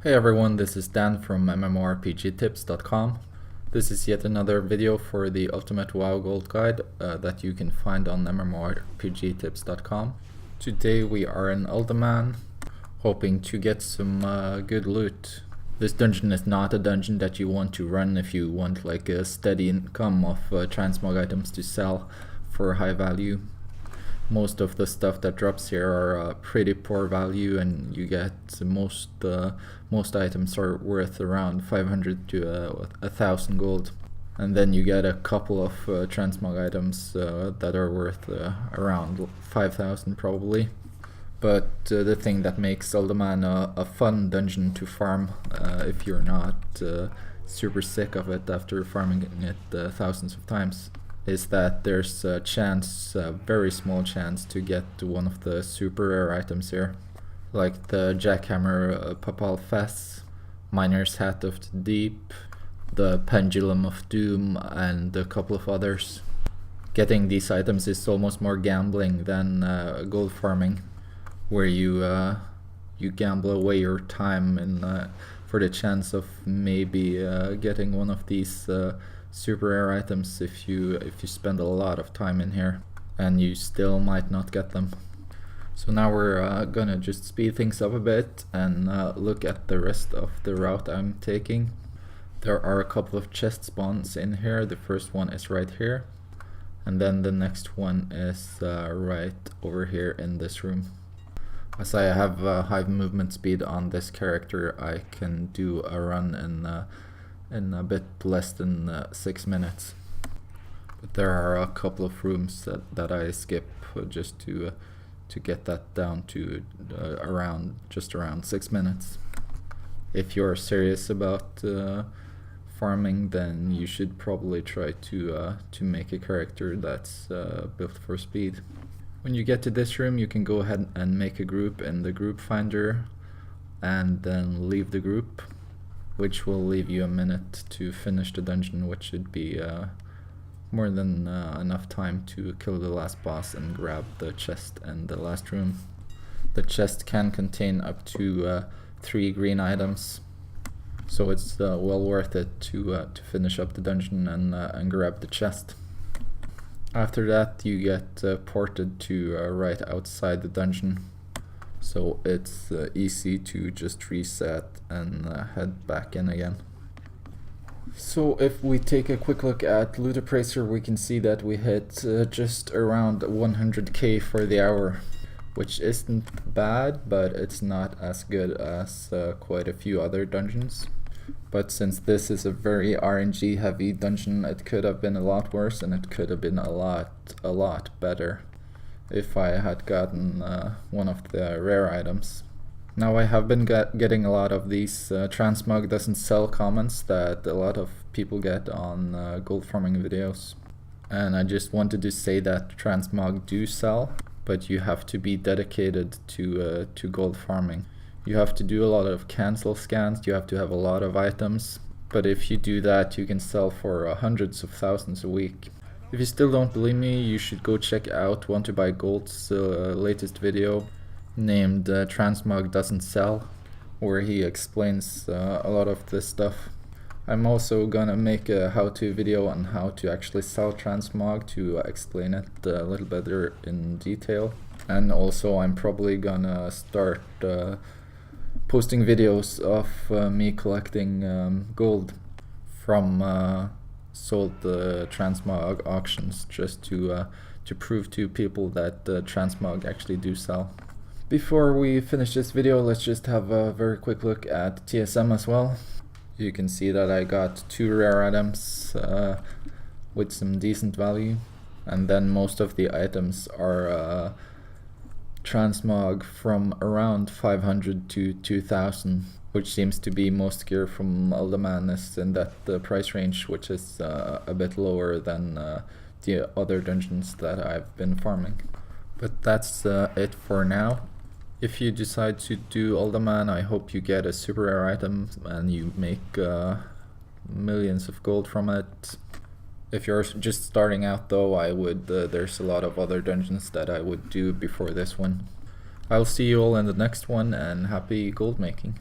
Hey everyone, this is Dan from MMORPGtips.com. This is yet another video for the Ultimate WoW Gold Guide that you can find on MMORPGtips.com. Today we are in Uldaman, hoping to get some good loot. This dungeon is not a dungeon that you want to run if you want like a steady income of transmog items to sell for high value. Most of the stuff that drops here are pretty poor value, and you get most items are worth around 500 to 1,000 gold, and then you get a couple of transmog items that are worth around 5,000 probably. But the thing that makes Uldaman a fun dungeon to farm, if you're not super sick of it after farming it thousands of times, is that there's a chance, a very small chance, to get one of the super rare items here, like the Jackhammer Papal Fess, Miner's Hat of the Deep, the Pendulum of Doom, and a couple of others. Getting these items is almost more gambling than gold farming, where you gamble away your time and for the chance of maybe getting one of these super rare items if you spend a lot of time in here, and you still might not get them. So now we're gonna just speed things up a bit and look at the rest of the route I'm taking. There are a couple of chest spawns in here. The first one is right here, and then the next one is right over here in this room. As I have high movement speed on this character, I can do a run in a bit less than 6 minutes. But there are a couple of rooms that I skip just to get that down to just around 6 minutes. If you're serious about farming, then you should probably try to make a character that's built for speed. When you get to this room, you can go ahead and make a group in the group finder and then leave the group, which will leave you a minute to finish the dungeon, which should be more than enough time to kill the last boss and grab the chest in the last room. The chest can contain up to 3 green items, so it's well worth it to finish up the dungeon and grab the chest. After that, you get ported to right outside the dungeon, so it's easy to just reset and head back in again. So if we take a quick look at Loot Appraiser, we can see that we hit just around 100k for the hour, which isn't bad, but it's not as good as quite a few other dungeons. But since this is a very RNG heavy dungeon, it could have been a lot worse, and it could have been a lot better if I had gotten one of the rare items. Now I have been getting a lot of these transmog doesn't sell comments that a lot of people get on gold farming videos, and I just wanted to say that transmog do sell, but you have to be dedicated to gold farming. You have to do a lot of cancel scans, you have to have a lot of items, but if you do that, you can sell for hundreds of thousands a week. If you still don't believe me, you should go check out Want to Buy Gold's latest video named Transmog Doesn't Sell, where he explains a lot of this stuff. I'm also gonna make a how-to video on how to actually sell transmog to explain it a little better in detail. And also I'm probably gonna start posting videos of me collecting gold from sold transmog auctions, just to prove to people that transmog actually do sell. Before we finish this video, let's just have a very quick look at TSM as well. You can see that I got 2 rare items with some decent value, and then most of the items are transmog from around 500 to 2,000, which seems to be most gear from Uldaman is in that price range, which is a bit lower than the other dungeons that I've been farming. But that's it for now. If you decide to do Uldaman, I hope you get a super rare item and you make millions of gold from it. If you're just starting out though, I would there's a lot of other dungeons that I would do before this one. I'll see you all in the next one, and happy gold making.